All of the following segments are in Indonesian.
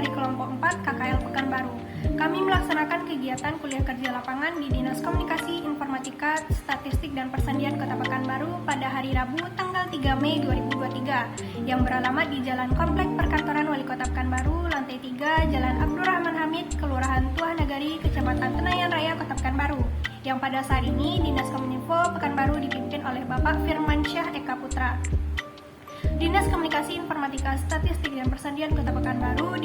dari kelompok 4 KKL Pekanbaru. Kami melaksanakan kegiatan kuliah kerja lapangan di Dinas Komunikasi, Informatika, Statistik, dan Persandian Kota Pekanbaru pada hari Rabu tanggal 3 Mei 2023 yang beralamat di Jalan Komplek Perkantoran Wali Kota Pekanbaru, lantai 3, Jalan Abdurrahman Hamid, Kelurahan Tuah Nagari, Kecamatan Tenayan Raya, Kota Pekanbaru. Yang pada saat ini Dinas Kominfo Pekanbaru dipimpin oleh Bapak Firmansyah Eka Putra. Dinas Komunikasi, Informatika, Statistik, dan Persandian Kota Pekanbaru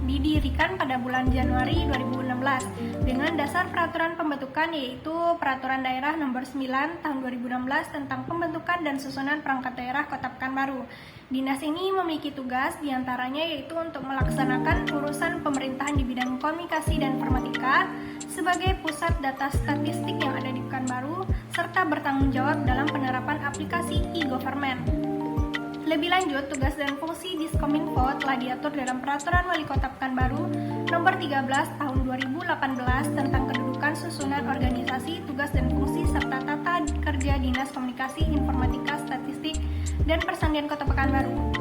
didirikan pada bulan Januari 2016 dengan dasar peraturan pembentukan, yaitu Peraturan Daerah Nomor 9 Tahun 2016 tentang pembentukan dan susunan perangkat daerah Kota Pekanbaru. Dinas ini memiliki tugas diantaranya yaitu untuk melaksanakan urusan pemerintahan di bidang komunikasi dan informatika sebagai pusat data statistik yang ada di Pekanbaru serta bertanggung jawab dalam penerapan aplikasi e-government. Lebih lanjut, tugas dan fungsi Diskominfo telah diatur dalam Peraturan Wali Kota Pekanbaru Nomor 13 Tahun 2018 tentang kedudukan, susunan organisasi, tugas dan fungsi serta tata kerja Dinas Komunikasi, Informatika, Statistik, dan Persandian Kota Pekanbaru.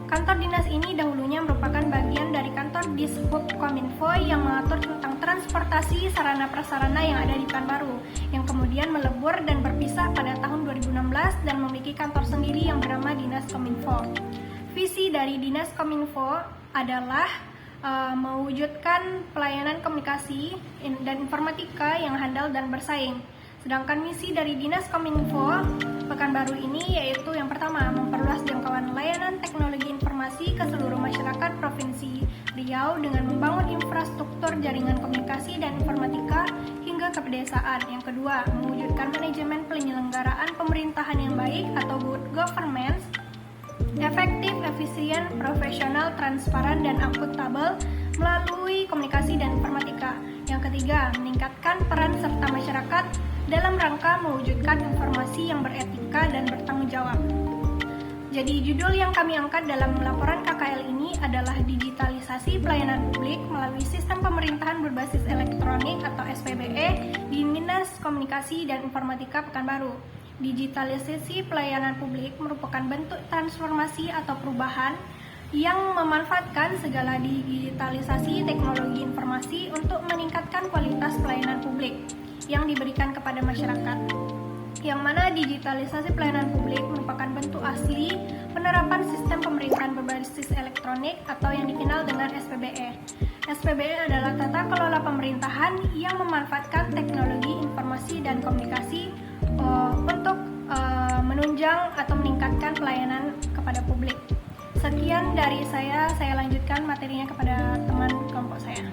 Kantor dinas ini dahulunya merupakan bagian dari kantor Dishub Kominfo yang mengatur tentang transportasi sarana-prasarana yang ada di Pekanbaru, yang kemudian melebur dan berpisah pada tahun 2016 dan memiliki kantor sendiri yang bernama Dinas Kominfo. Visi dari Dinas Kominfo adalah mewujudkan pelayanan komunikasi dan informatika yang handal dan bersaing. Sedangkan misi dari Dinas Kominfo Pekanbaru ini yaitu yang pertama, memperluas jangkauan layanan teknologi informasi ke seluruh masyarakat Provinsi Riau dengan membangun infrastruktur jaringan komunikasi dan informatika hingga ke pedesaan. Yang kedua, mewujudkan manajemen penyelenggaraan pemerintahan yang baik atau good governance, efektif, efisien, profesional, transparan, dan akuntabel melalui komunikasi dan informatika. Yang ketiga, meningkatkan peran serta masyarakat dalam rangka mewujudkan informasi yang beretika dan bertanggung jawab. Jadi judul yang kami angkat dalam laporan KKL ini adalah digitalisasi pelayanan publik melalui sistem pemerintahan berbasis elektronik atau SPBE di Dinas Komunikasi dan Informatika Pekanbaru. Digitalisasi pelayanan publik merupakan bentuk transformasi atau perubahan yang memanfaatkan segala digitalisasi teknologi informasi untuk meningkatkan kualitas pelayanan publik yang diberikan kepada masyarakat. Yang mana digitalisasi pelayanan publik merupakan bentuk asli penerapan sistem pemerintahan berbasis elektronik atau yang dikenal dengan SPBE. SPBE adalah tata kelola pemerintahan yang memanfaatkan teknologi informasi dan komunikasi untuk menunjang atau meningkatkan pelayanan kepada publik. Sekian dari saya lanjutkan materinya kepada teman kelompok saya.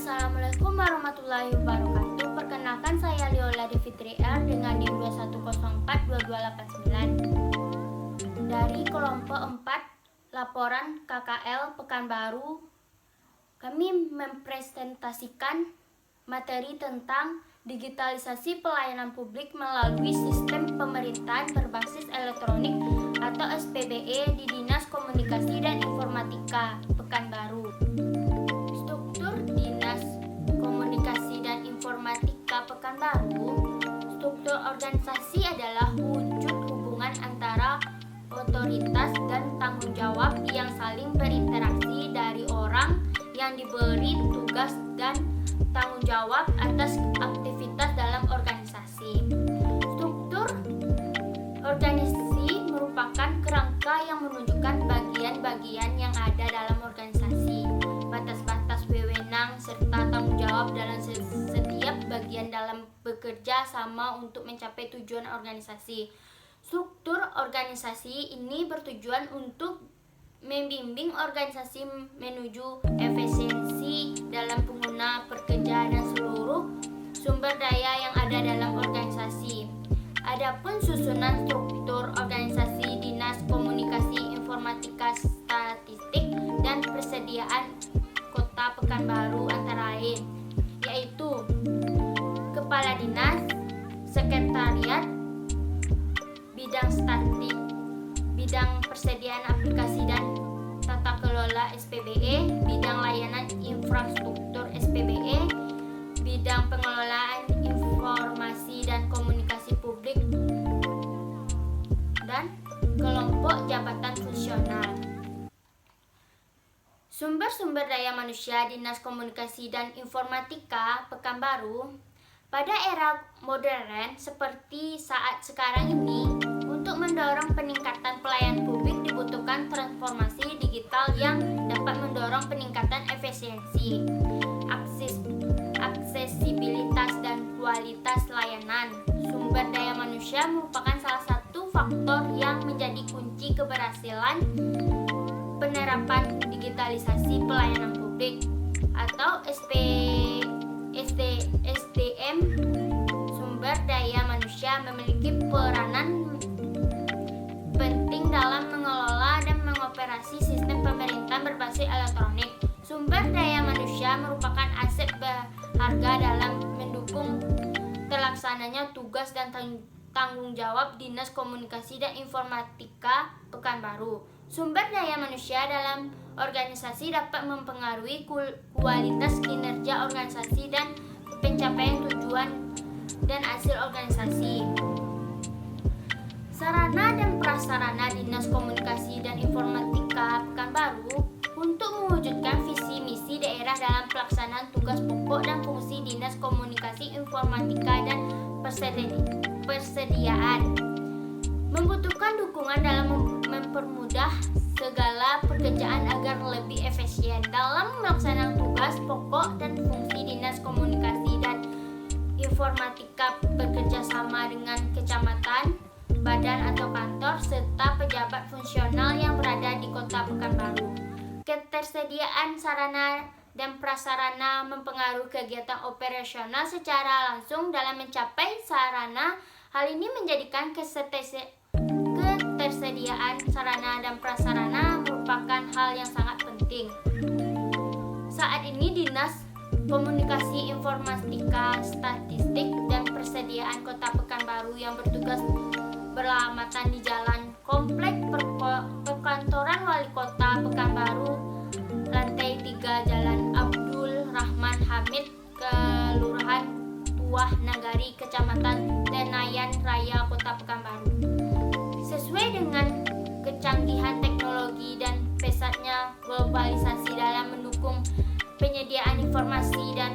Assalamualaikum warahmatullahi wabarakatuh. Perkenalkan, saya Liola Devitri R dengan NIM 21042289 dari kelompok 4 laporan KKL Pekanbaru. Kami mempresentasikan materi tentang digitalisasi pelayanan publik melalui sistem pemerintahan berbasis elektronik atau SPBE di Dinas Komunikasi dan Informatika Pekanbaru. Informatika Pekanbaru, struktur organisasi adalah wujud hubungan antara otoritas dan tanggung jawab yang saling berinteraksi dari orang yang diberi tugas dan tanggung jawab atas aktivitas dalam organisasi. Struktur organisasi merupakan kerangka yang menunjukkan bagian-bagian yang ada dalam organisasi, batas-batas wewenang serta tanggung jawab dalam setiap bagian dalam bekerja sama untuk mencapai tujuan organisasi. Struktur organisasi ini bertujuan untuk membimbing organisasi menuju efisiensi dalam pengguna pekerja dan seluruh sumber daya yang ada dalam organisasi. Adapun susunan struktur organisasi Dinas Komunikasi, Informatika, Statistik, dan Persediaan Kota Pekanbaru antara lain, yaitu Kepala Dinas, Sekretariat, Bidang Statistik, Bidang Persediaan Aplikasi dan Tata Kelola SPBE, Bidang Layanan Infrastruktur SPBE, Bidang Pengelolaan Informasi dan Komunikasi Publik, dan Kelompok Jabatan Fungsional. Sumber-sumber daya manusia Dinas Komunikasi dan Informatika Pekanbaru pada era modern seperti saat sekarang ini, untuk mendorong peningkatan pelayanan publik dibutuhkan transformasi digital yang dapat mendorong peningkatan efisiensi, aksesibilitas dan kualitas layanan. Sumber daya manusia merupakan salah satu faktor yang menjadi kunci keberhasilan penerapan digitalisasi pelayanan publik atau SDM. Sumber daya manusia memiliki peranan penting dalam mengelola dan mengoperasi sistem pemerintahan berbasis elektronik. Sumber daya manusia merupakan aset berharga dalam mendukung terlaksananya tugas dan tanggung jawab Dinas Komunikasi dan Informatika Pekanbaru. Sumber daya manusia dalam organisasi dapat mempengaruhi kualitas kinerja organisasi dan pencapaian tujuan dan hasil organisasi. Sarana dan prasarana Dinas Komunikasi dan Informatika Pekanbaru untuk mewujudkan visi misi daerah dalam pelaksanaan tugas pokok dan fungsi Dinas Komunikasi Informatika dan Persediaan membutuhkan dukungan dalam mempermudah segala pekerjaan agar lebih efisien dalam melaksanakan tugas pokok dan fungsi Dinas Komunikasi dan Informatika bekerja sama dengan kecamatan, badan atau kantor serta pejabat fungsional yang berada di Kota Pekanbaru. Ketersediaan sarana dan prasarana mempengaruhi kegiatan operasional secara langsung dalam mencapai sarana. Hal ini menjadikan ketersediaan sarana dan prasarana merupakan hal yang sangat penting. Saat ini Dinas Komunikasi Informatika, Statistik dan Persediaan Kota Pekanbaru yang bertugas beralamatkan di Jalan Komplek Perkantoran Wali Kota Pekanbaru, lantai 3 Jalan Abdul Rahman Hamid, Kelurahan Tuah Nagari, Kecamatan Tenayan Raya, Kota Pekanbaru. Sesuai dengan kecanggihan teknologi dan pesatnya globalisasi dalam mendukung penyediaan informasi dan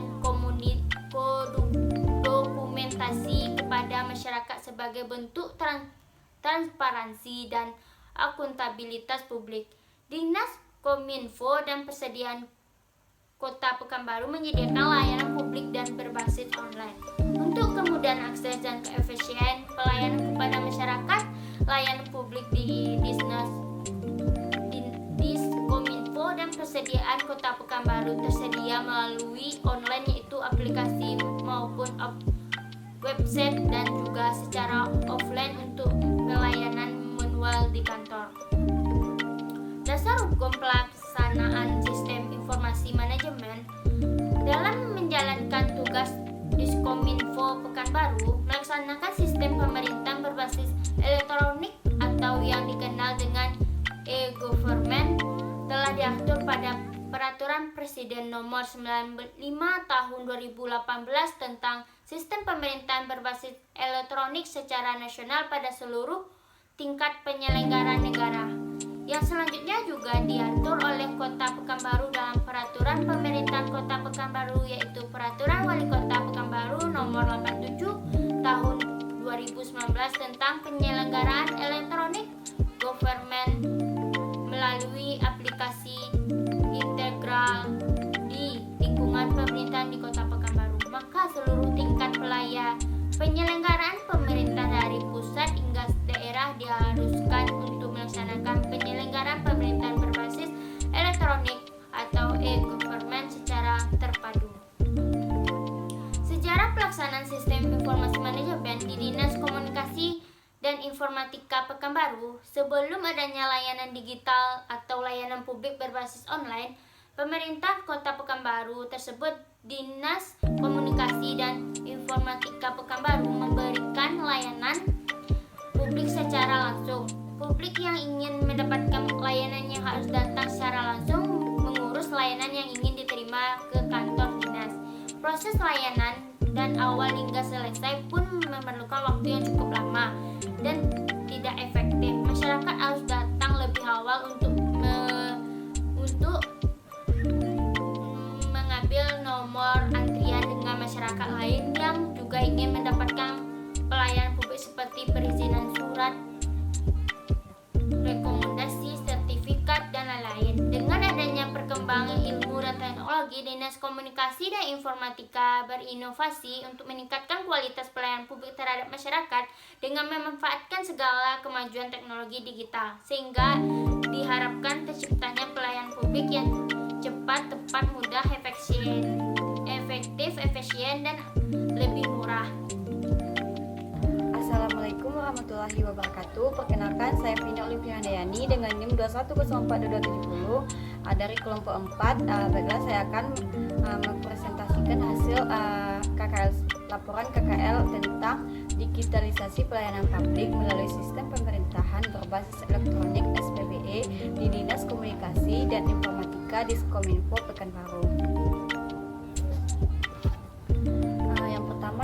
dokumentasi kepada masyarakat sebagai bentuk transparansi dan akuntabilitas publik, Dinas Kominfo dan Persediaan Kota Pekanbaru menyediakan layanan publik dan berbasis online. Untuk kemudahan akses dan keefisien pelayanan kepada masyarakat, layanan publik di Kominfo dan Persediaan Kota Pekanbaru tersedia melalui online, yaitu aplikasi maupun website, dan juga secara offline untuk pelayanan manual di kantor. Dasar hukum pelaksanaan sistem informasi manajemen dalam menjalankan tugas Diskominfo Pekanbaru melaksanakan sistem pemerintahan berbasis elektronik atau yang dikenal dengan e-government telah diatur pada Peraturan Presiden Nomor 95 Tahun 2018 tentang sistem pemerintahan berbasis elektronik secara nasional pada seluruh tingkat penyelenggaraan negara. Yang selanjutnya juga diatur oleh Kota Pekanbaru dalam Peraturan Pemerintahan Kota Pekanbaru, yaitu Peraturan Wali Kota Pekanbaru Nomor 87 Tahun 2019 tentang penyelenggaraan elektronik government melalui aplikasi integral di lingkungan pemerintahan di Kota Pekanbaru. Maka seluruh tingkat penyelenggaraan pemerintah dari pusat hingga daerah diharuskan untuk melaksanakan penyelenggaraan pemerintahan berbasis elektronik atau e-government secara terpadu. Sejarah pelaksanaan sistem informasi manajemen di Dinas Komunikasi dan Informatika Pekanbaru. Sebelum adanya layanan digital atau layanan publik berbasis online, pemerintah Kota Pekanbaru tersebut, Dinas Komunikasi dan Informatika Pekanbaru memberikan layanan publik secara langsung. Publik yang ingin mendapatkan layanannya harus datang secara langsung mengurus layanan yang ingin diterima ke kantor dinas. Proses layanan dan awal hingga selesai pun memerlukan waktu yang cukup lama dan tidak efektif. Masyarakat harus datang lebih awal untuk Teknologi, Dinas Komunikasi dan Informatika berinovasi untuk meningkatkan kualitas pelayanan publik terhadap masyarakat dengan memanfaatkan segala kemajuan teknologi digital, sehingga diharapkan terciptanya pelayanan publik yang cepat, tepat, mudah, efektif, efisien, dan lebih murah. Assalamualaikum warahmatullahi wabarakatuh. Perkenalkan, saya Vina Olivia Handayani dengan NIM 2104270 dari kelompok 4. Baiklah, saya akan mempresentasikan hasil laporan KKL tentang digitalisasi pelayanan publik melalui sistem pemerintahan berbasis elektronik SPBE di Dinas Komunikasi dan Informatika Diskominfo Pekanbaru.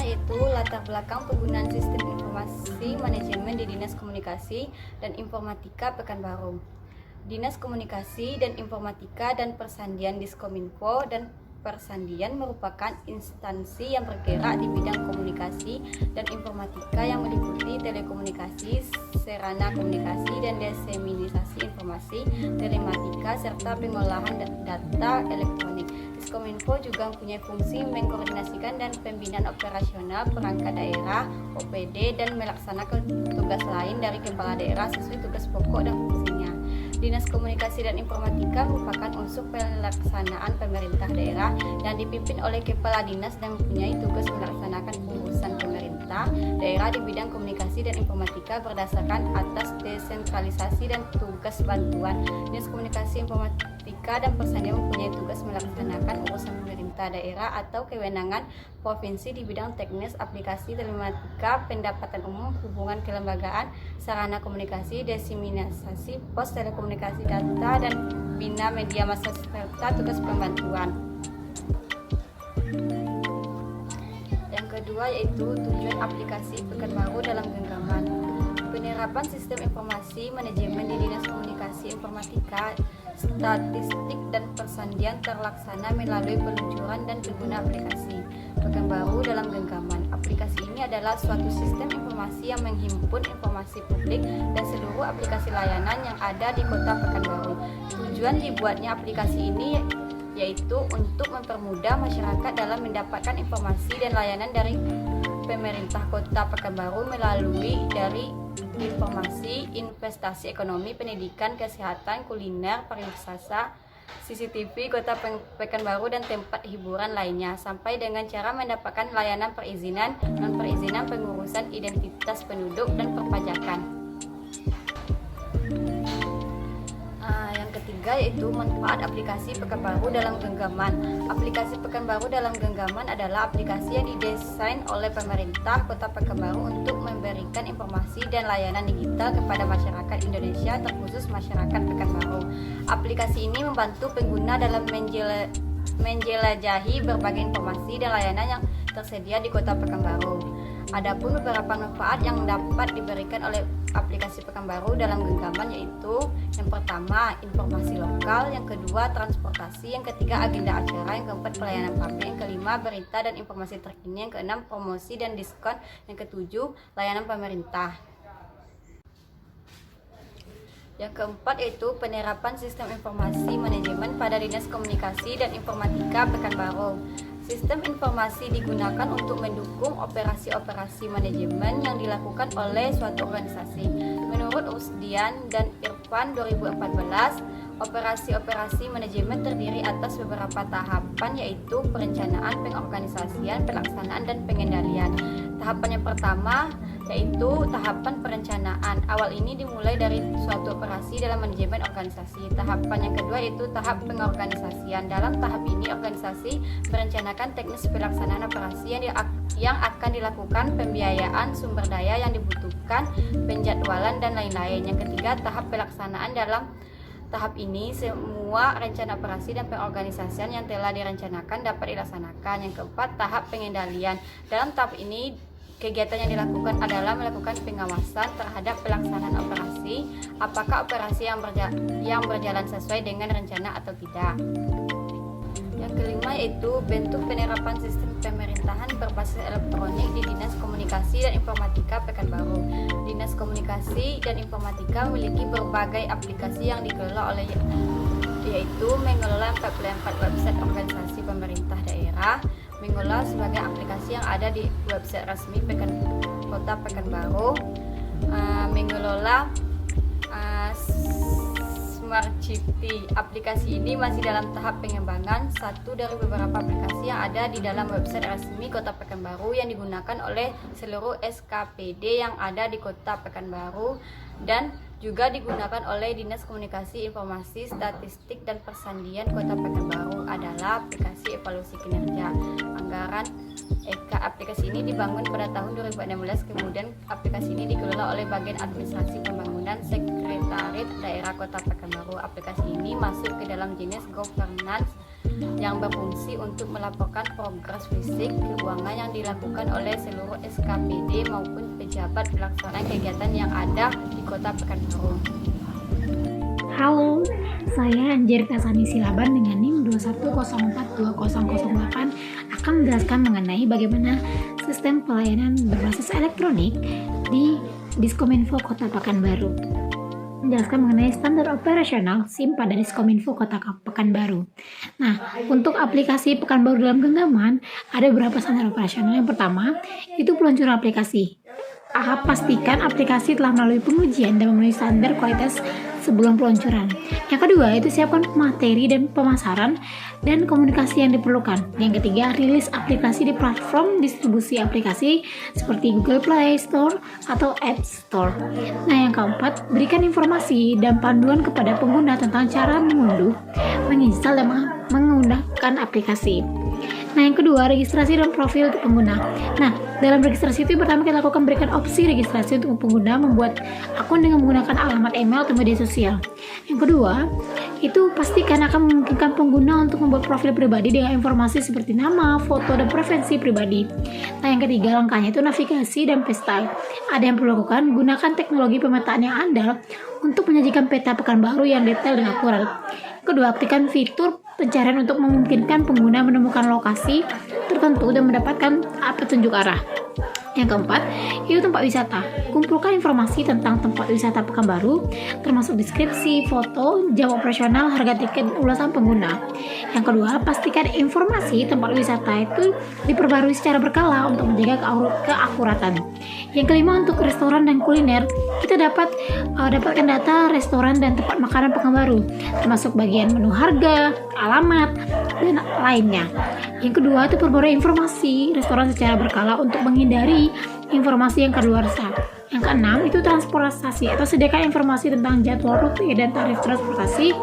Yaitu latar belakang penggunaan sistem informasi manajemen di Dinas Komunikasi dan Informatika Pekanbaru. Dinas Komunikasi dan Informatika dan Persandian Diskominfo dan Persandian merupakan instansi yang bergerak di bidang komunikasi dan informatika yang meliputi telekomunikasi, sarana komunikasi dan disseminasi informasi, telematika, serta pengolahan data elektronik. Diskominfo juga mempunyai fungsi mengkoordinasikan dan pembinaan operasional perangkat daerah, OPD, dan melaksanakan tugas lain dari kepala daerah sesuai tugas pokok dan fungsinya. Dinas Komunikasi dan Informatika merupakan unsur pelaksanaan pemerintah daerah yang dipimpin oleh kepala dinas dan mempunyai tugas melaksanakan urusan pemerintah daerah di bidang komunikasi dan informatika berdasarkan atas desentralisasi dan tugas bantuan. Dinas Komunikasi, Informatika, dan Persandian mempunyai tugas melaksanakan urusan pemerintah daerah atau kewenangan provinsi di bidang teknis, aplikasi, telematika, pendapatan umum, hubungan kelembagaan, sarana komunikasi, diseminasi pos telekomunikasi data, dan bina media massa serta tugas pembantuan. Yang kedua yaitu tujuan aplikasi Pekanbaru dalam genggaman. Penerapan sistem informasi manajemen di Dinas Komunikasi, Informatika, Statistik, dan Persandian terlaksana melalui peluncuran dan pengguna aplikasi Pekanbaru dalam genggaman. Aplikasi ini adalah suatu sistem informasi yang menghimpun informasi publik dan seluruh aplikasi layanan yang ada di Kota Pekanbaru. Tujuan dibuatnya aplikasi ini yaitu untuk mempermudah masyarakat dalam mendapatkan informasi dan layanan dari pemerintah Kota Pekanbaru melalui dari informasi, investasi ekonomi, pendidikan, kesehatan, kuliner, pariwisata, CCTV, Kota Pekanbaru, dan tempat hiburan lainnya, sampai dengan cara mendapatkan layanan perizinan, non-perizinan, pengurusan identitas penduduk, dan perpajakan. Yang ketiga yaitu manfaat aplikasi Pekanbaru dalam genggaman. Aplikasi Pekanbaru dalam genggaman adalah aplikasi yang didesain oleh pemerintah Kota Pekanbaru untuk memberikan informasi dan layanan digital kepada masyarakat Indonesia, terkhusus masyarakat Pekanbaru. Aplikasi ini membantu pengguna dalam menjelajahi berbagai informasi dan layanan yang tersedia di Kota Pekanbaru. Adapun beberapa manfaat yang dapat diberikan oleh aplikasi Pekanbaru dalam genggaman yaitu yang pertama informasi lokal, yang kedua transportasi, yang ketiga agenda acara, yang keempat pelayanan publik, yang kelima berita dan informasi terkini, yang keenam promosi dan diskon, yang ketujuh layanan pemerintah. Yang keempat yaitu penerapan sistem informasi manajemen pada Dinas Komunikasi dan Informatika Pekanbaru. Sistem informasi digunakan untuk mendukung operasi-operasi manajemen yang dilakukan oleh suatu organisasi. Menurut Usdian dan Irfan 2014, operasi-operasi manajemen terdiri atas beberapa tahapan yaitu perencanaan, pengorganisasian, pelaksanaan, dan pengendalian. Tahapan yang pertama yaitu tahapan perencanaan. Awal ini dimulai dari suatu operasi dalam manajemen organisasi. Tahapan yang kedua yaitu tahap pengorganisasian. Dalam tahap ini organisasi merencanakan teknis pelaksanaan operasi yang akan dilakukan, pembiayaan, sumber daya yang dibutuhkan, penjadwalan, dan lain-lain. Yang ketiga tahap pelaksanaan. Dalam tahap ini semua rencana operasi dan pengorganisasian yang telah direncanakan dapat dilaksanakan. Yang keempat tahap pengendalian. Dalam tahap ini kegiatan yang dilakukan adalah melakukan pengawasan terhadap pelaksanaan operasi, apakah operasi yang berjalan sesuai dengan rencana atau tidak. Yang kelima yaitu bentuk penerapan sistem pemerintahan berbasis elektronik di Dinas Komunikasi dan Informatika Pekanbaru. Dinas Komunikasi dan Informatika memiliki berbagai aplikasi yang dikelola oleh yaitu mengelola 44 website organisasi pemerintah daerah, mengelola sebagai aplikasi yang ada di website resmi Kota Pekanbaru, mengelola Smart City. Aplikasi ini masih dalam tahap pengembangan, satu dari beberapa aplikasi yang ada di dalam website resmi Kota Pekanbaru yang digunakan oleh seluruh SKPD yang ada di Kota Pekanbaru dan juga digunakan oleh Dinas Komunikasi, Informasi, Statistik, dan Persandian Kota Pekanbaru adalah aplikasi evaluasi kinerja anggaran EKA. Aplikasi ini dibangun pada tahun 2016, kemudian aplikasi ini dikelola oleh Bagian Administrasi Pembangunan Sekretariat Daerah Kota Pekanbaru. Aplikasi ini masuk ke dalam jenis governance yang berfungsi untuk melaporkan progres fisik keuangan yang dilakukan oleh seluruh SKPD maupun pejabat pelaksanaan kegiatan yang ada di Kota Pekanbaru. Halo, saya Anjerita Sani Silaban dengan NIM 21042008 akan menjelaskan mengenai bagaimana sistem pelayanan berbasis elektronik di Diskominfo Kota Pekanbaru. Menjelaskan mengenai standar operasional SIM pada Diskominfo Kota Pekanbaru. Nah, untuk aplikasi Pekanbaru dalam genggaman ada beberapa standar operasional. Yang pertama, itu peluncuran aplikasi. Pastikan aplikasi telah melalui pengujian dan memenuhi standar kualitas sebelum peluncuran. Yang kedua, itu siapkan materi dan pemasaran dan komunikasi yang diperlukan. Yang ketiga, rilis aplikasi di platform distribusi aplikasi seperti Google Play Store atau App Store. Nah, yang keempat, berikan informasi dan panduan kepada pengguna tentang cara mengunduh, menginstal, dan menggunakan aplikasi. Nah, yang kedua, registrasi dan profil untuk pengguna. Nah, dalam registrasi itu pertama kita lakukan berikan opsi registrasi untuk pengguna membuat akun dengan menggunakan alamat email atau media sosial. Yang kedua, itu pastikan akan memungkinkan pengguna untuk membuat profil pribadi dengan informasi seperti nama, foto, dan preferensi pribadi. Nah, yang ketiga, langkahnya itu navigasi dan pesta. Ada yang perlu lakukan, gunakan teknologi pemetaan yang andal untuk menyajikan peta Pekanbaru yang detail dan akurat. Kedua, aktifkan fitur pencarian untuk memungkinkan pengguna menemukan lokasi tertentu dan mendapatkan petunjuk arah. Yang keempat, itu tempat wisata. Kumpulkan informasi tentang tempat wisata Pekanbaru, termasuk deskripsi, foto, jam operasional, harga tiket, dan ulasan pengguna. Yang kedua, pastikan informasi tempat wisata itu diperbarui secara berkala untuk menjaga keakuratan. Yang kelima, untuk restoran dan kuliner, kita dapatkan data restoran dan tempat makanan Pekanbaru, termasuk bagian menu harga, alamat, dan lainnya. Yang kedua, itu perbarui informasi restoran secara berkala untuk menghindari informasi yang kadaluarsa. Yang keenam, itu transportasi atau sediakan informasi tentang jadwal rute dan tarif transportasi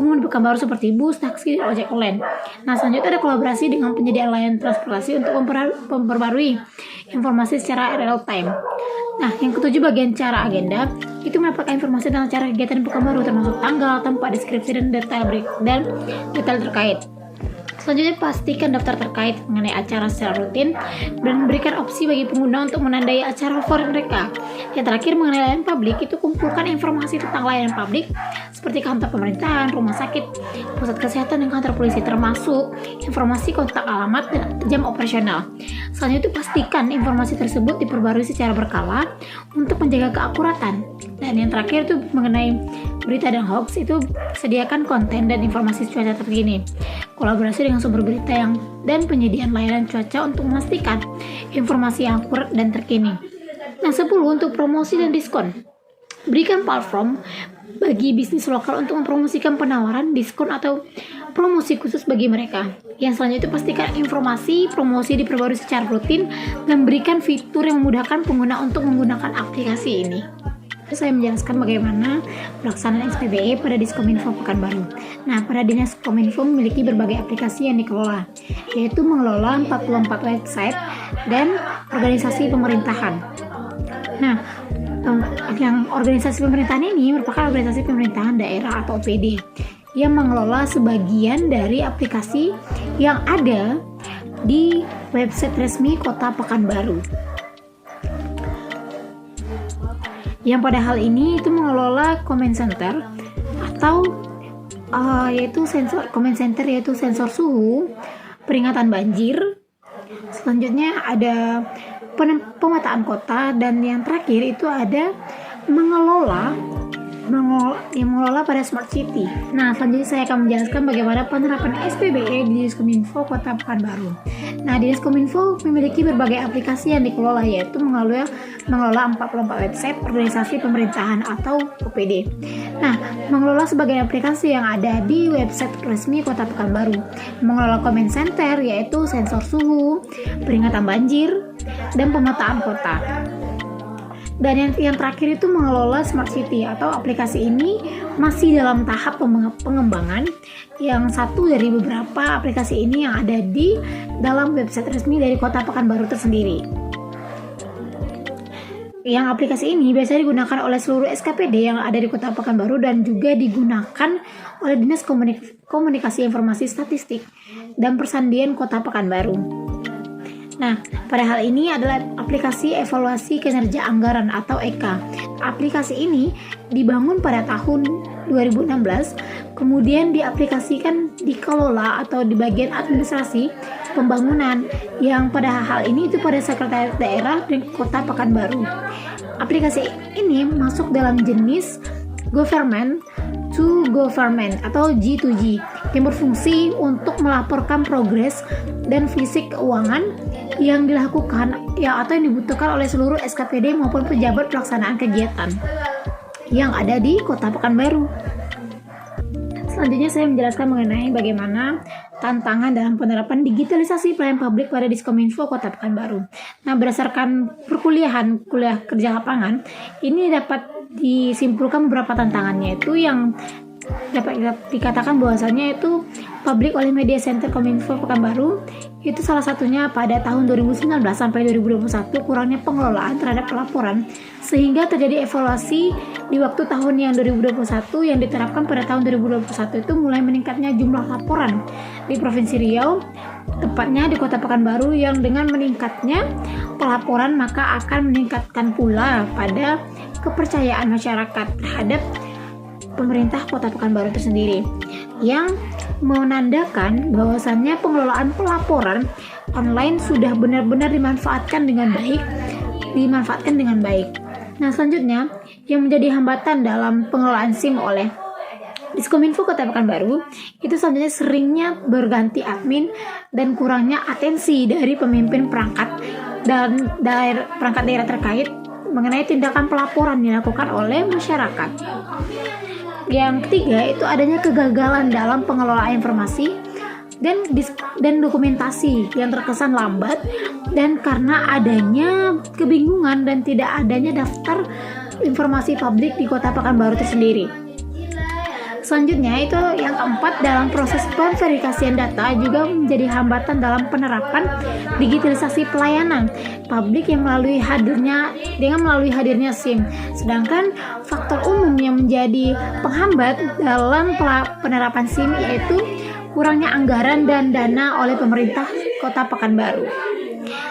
umum di Pekanbaru seperti bus, taksi, dan ojek online. Nah, selanjutnya ada kolaborasi dengan penyedia layanan transportasi untuk memperbarui informasi secara real time. Nah, yang ketujuh, bagian cara agenda itu mendapatkan informasi tentang cara kegiatan Pekanbaru termasuk tanggal, tempat, deskripsi, dan detail terkait. Selanjutnya, pastikan daftar terkait mengenai acara secara rutin dan berikan opsi bagi pengguna untuk menandai acara favorit mereka. Yang terakhir, mengenai layanan publik, itu kumpulkan informasi tentang layanan publik seperti kantor pemerintahan, rumah sakit, pusat kesehatan, dan kantor polisi, termasuk informasi kontak, alamat, dan jam operasional. Selanjutnya, pastikan informasi tersebut diperbarui secara berkala untuk menjaga keakuratan. Dan yang terakhir itu mengenai berita dan hoax, itu sediakan konten dan informasi cuaca terkini. Kolaborasi dengan sumber berita dan penyediaan layanan cuaca untuk memastikan informasi yang akurat dan terkini. Nah, 10, untuk promosi dan diskon. Berikan platform bagi bisnis lokal untuk mempromosikan penawaran, diskon, atau promosi khusus bagi mereka. Yang selanjutnya itu pastikan informasi promosi diperbarui secara rutin dan berikan fitur yang memudahkan pengguna untuk menggunakan aplikasi ini. Saya menjelaskan bagaimana pelaksanaan SPBE pada Diskominfo Pekanbaru. Nah, pada Dinas Kominfo memiliki berbagai aplikasi yang dikelola, yaitu mengelola 44 website dan organisasi pemerintahan. Nah, yang organisasi pemerintahan ini merupakan organisasi pemerintahan daerah atau OPD yang mengelola sebagian dari aplikasi yang ada di website resmi Kota Pekanbaru. Yang pada hal ini itu mengelola command center atau yaitu sensor suhu, peringatan banjir. Selanjutnya ada pemetaan kota, dan yang terakhir itu ada mengelola yang mengelola pada Smart City. Nah, selanjutnya saya akan menjelaskan bagaimana penerapan SPBE di Diskominfo Kota Pekanbaru. Nah, Diskominfo memiliki berbagai aplikasi yang dikelola, yaitu mengelola 44 website organisasi pemerintahan atau OPD. Nah, mengelola sebagai aplikasi yang ada di website resmi Kota Pekanbaru, mengelola comment center, yaitu sensor suhu, peringatan banjir, dan pemetaan kota. Dan yang terakhir itu mengelola Smart City atau aplikasi ini masih dalam tahap pengembangan. Yang satu dari beberapa aplikasi ini yang ada di dalam website resmi dari Kota Pekanbaru tersendiri. Yang aplikasi ini biasanya digunakan oleh seluruh SKPD yang ada di Kota Pekanbaru dan juga digunakan oleh Dinas Komunikasi Informasi Statistik dan Persandian Kota Pekanbaru. Nah, pada hal ini adalah aplikasi evaluasi kinerja anggaran atau EKA. Aplikasi ini dibangun pada tahun 2016, kemudian diaplikasikan dikelola atau di bagian administrasi pembangunan yang pada hal ini itu pada Sekretariat Daerah di Kota Pekanbaru. Aplikasi ini masuk dalam jenis Government to Government atau G2G yang berfungsi untuk melaporkan progres dan fisik keuangan yang dilakukan atau yang dibutuhkan oleh seluruh SKPD maupun pejabat pelaksanaan kegiatan yang ada di Kota Pekanbaru. Selanjutnya saya menjelaskan mengenai bagaimana tantangan dalam penerapan digitalisasi pelayanan publik pada Diskominfo Kota Pekanbaru. Nah, berdasarkan kuliah kerja lapangan, ini dapat disimpulkan beberapa tantangannya, itu yang dapat dikatakan bahwasannya itu Public oleh Media Center Kominfo Pekanbaru itu salah satunya pada tahun 2019 sampai 2021 kurangnya pengelolaan terhadap pelaporan sehingga terjadi evaluasi di waktu tahun yang 2021 yang diterapkan pada tahun 2021 itu mulai meningkatnya jumlah laporan di Provinsi Riau, tepatnya di Kota Pekanbaru, yang dengan meningkatnya pelaporan maka akan meningkatkan pula pada kepercayaan masyarakat terhadap pemerintah Kota Pekanbaru tersendiri, yang menandakan bahwasannya pengelolaan pelaporan online sudah benar-benar dimanfaatkan dengan baik. Nah, selanjutnya yang menjadi hambatan dalam pengelolaan SIM oleh Diskominfo Kota Pekanbaru itu selanjutnya seringnya berganti admin dan kurangnya atensi dari pemimpin perangkat dan perangkat daerah terkait mengenai tindakan pelaporan dilakukan oleh masyarakat. Yang ketiga itu adanya kegagalan dalam pengelolaan informasi dan dokumentasi yang terkesan lambat dan karena adanya kebingungan dan tidak adanya daftar informasi publik di Kota Pekanbaru tersendiri. Selanjutnya itu yang keempat, dalam proses pemverifikasian data juga menjadi hambatan dalam penerapan digitalisasi pelayanan publik yang melalui hadirnya SIM. Sedangkan faktor umum yang menjadi penghambat dalam penerapan SIM yaitu kurangnya anggaran dan dana oleh pemerintah Kota Pekanbaru.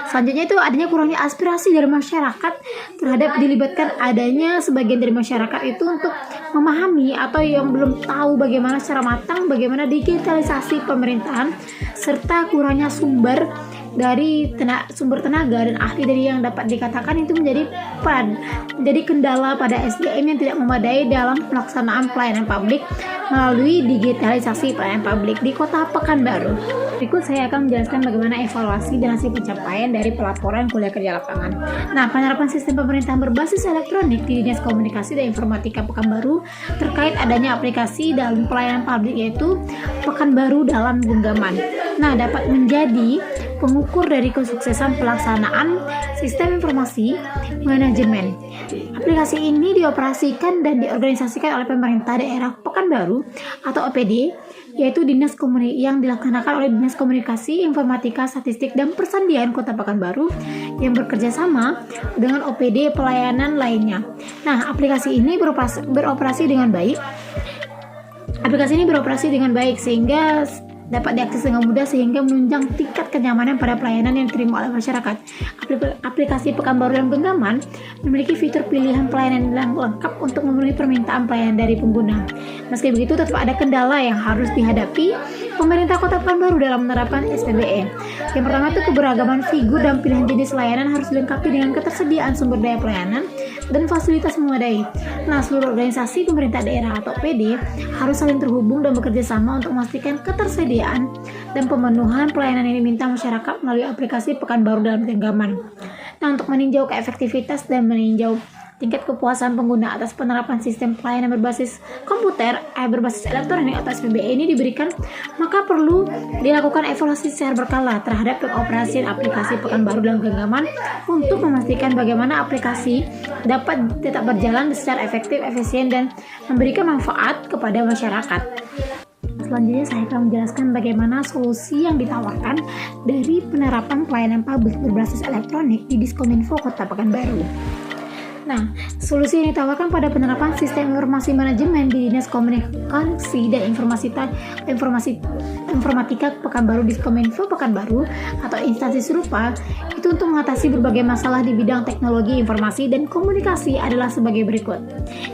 Selanjutnya itu adanya kurangnya aspirasi dari masyarakat terhadap dilibatkan adanya sebagian dari masyarakat itu untuk memahami atau yang belum tahu bagaimana secara matang bagaimana digitalisasi pemerintahan serta kurangnya sumber tenaga dan ahli dari yang dapat dikatakan itu menjadi kendala pada SDM yang tidak memadai dalam pelaksanaan pelayanan publik melalui digitalisasi pelayanan publik di Kota Pekanbaru. Berikut saya akan menjelaskan bagaimana evaluasi dan hasil pencapaian dari pelaporan kuliah kerja lapangan. Nah, penerapan sistem pemerintahan berbasis elektronik di Dinas Komunikasi dan Informatika Pekanbaru terkait adanya aplikasi dalam pelayanan publik yaitu Pekanbaru dalam Genggaman. Nah, dapat menjadi pengukur dari kesuksesan pelaksanaan sistem informasi manajemen. Aplikasi ini dioperasikan dan diorganisasikan oleh pemerintah daerah Pekanbaru atau OPD, yaitu yang dilaksanakan oleh Dinas Komunikasi, Informatika, Statistik, dan Persandian Kota Pekanbaru yang bekerja sama dengan OPD pelayanan lainnya. Nah, aplikasi ini beroperasi dengan baik sehingga dapat diakses dengan mudah sehingga menunjang tingkat kenyamanan pada pelayanan yang diterima oleh masyarakat. Aplikasi Pekanbaru dalam Genggaman memiliki fitur pilihan pelayanan yang lengkap untuk memenuhi permintaan pelayanan dari pengguna. Meski begitu, tetap ada kendala yang harus dihadapi pemerintah Kota Pekanbaru dalam menerapkan SPBE. Yang pertama itu keberagaman figur dan pilihan jenis layanan harus dilengkapi dengan ketersediaan sumber daya pelayanan dan fasilitas memadai. Nah, seluruh organisasi pemerintah daerah atau PD harus saling terhubung dan bekerja sama untuk memastikan ketersediaan dan pemenuhan pelayanan yang diminta masyarakat melalui aplikasi Pekanbaru dalam genggaman. Nah, untuk meninjau keefektivitas dan meninjau tingkat kepuasan pengguna atas penerapan sistem pelayanan berbasis komputer berbasis elektronik atau SPBE ini diberikan, maka perlu dilakukan evaluasi secara berkala terhadap pengoperasian aplikasi Pekanbaru dalam genggaman untuk memastikan bagaimana aplikasi dapat tetap berjalan secara efektif, efisien, dan memberikan manfaat kepada masyarakat. Selanjutnya saya akan menjelaskan bagaimana solusi yang ditawarkan dari penerapan pelayanan publik berbasis elektronik di Diskominfo Kota Pekanbaru. Nah, solusi yang ditawarkan pada penerapan sistem informasi manajemen di Dinas Komunikasi dan Informatika Pekanbaru Diskominfo Pekanbaru atau instansi serupa itu untuk mengatasi berbagai masalah di bidang teknologi informasi dan komunikasi adalah sebagai berikut.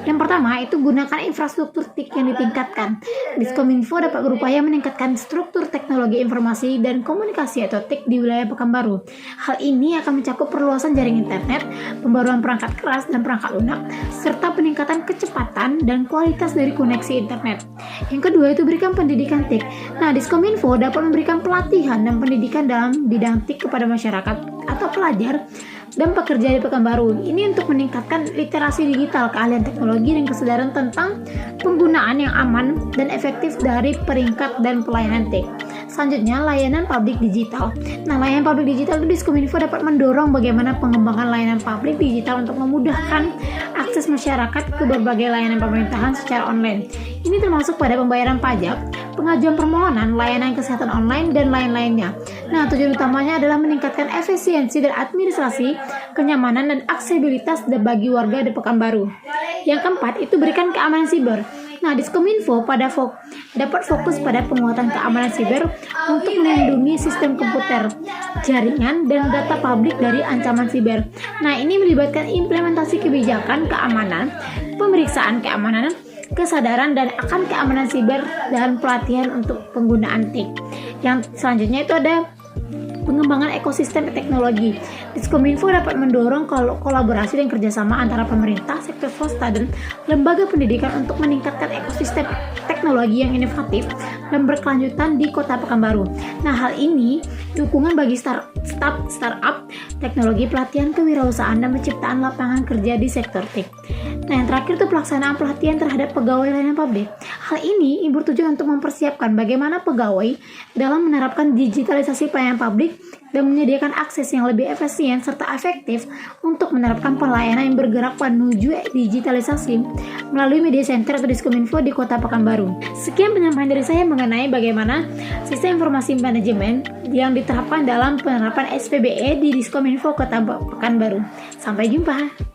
Yang pertama itu gunakan infrastruktur TIK yang ditingkatkan. Diskominfo dapat berupaya meningkatkan struktur teknologi informasi dan komunikasi atau TIK di wilayah Pekanbaru. Hal ini akan mencakup perluasan jaring internet, pembaruan perangkat keras dan perangkat lunak, serta peningkatan kecepatan dan kualitas dari koneksi internet. Yang kedua itu berikan pendidikan TIK. Nah, Diskominfo dapat memberikan pelatihan dan pendidikan dalam bidang TIK kepada masyarakat atau pelajar dan pekerja di Pekanbaru. Ini untuk meningkatkan literasi digital, keahlian teknologi, dan kesadaran tentang penggunaan yang aman dan efektif dari peringkat dan pelayanan TIK. Selanjutnya, layanan publik digital. Nah, layanan publik digital itu Diskominfo dapat mendorong bagaimana pengembangan layanan publik digital untuk memudahkan akses masyarakat ke berbagai layanan pemerintahan secara online. Ini termasuk pada pembayaran pajak, pengajuan permohonan, layanan kesehatan online, dan lain-lainnya. Nah, tujuan utamanya adalah meningkatkan efisiensi dan administrasi, kenyamanan, dan aksesibilitas bagi warga di Pekanbaru. Yang keempat, itu berikan keamanan siber. Nah, Diskominfo dapat fokus pada penguatan keamanan siber untuk melindungi sistem komputer, jaringan, dan data publik dari ancaman siber. Nah, ini melibatkan implementasi kebijakan keamanan, pemeriksaan keamanan, kesadaran dan akan keamanan siber, dan pelatihan untuk penggunaan TIK. Yang selanjutnya itu ada pengembangan ekosistem teknologi. Diskominfo dapat mendorong kolaborasi dan kerjasama antara pemerintah, sektor swasta, dan lembaga pendidikan untuk meningkatkan ekosistem teknologi yang inovatif dan berkelanjutan di Kota Pekanbaru. Nah, hal ini dukungan bagi startup, teknologi, pelatihan kewirausahaan, dan penciptaan lapangan kerja di sektor TIK. Nah, yang terakhir itu pelaksanaan pelatihan terhadap pegawai layanan publik. Hal ini bertujuan untuk mempersiapkan bagaimana pegawai dalam menerapkan digitalisasi pelayanan publik dan menyediakan akses yang lebih efisien serta efektif untuk menerapkan pelayanan yang bergerak menuju digitalisasi melalui media center atau Diskominfo di Kota Pekanbaru. Sekian penyampaian dari saya mengenai bagaimana sistem informasi manajemen yang diterapkan dalam penerapan SPBE di Diskominfo Kota Pekanbaru. Sampai jumpa.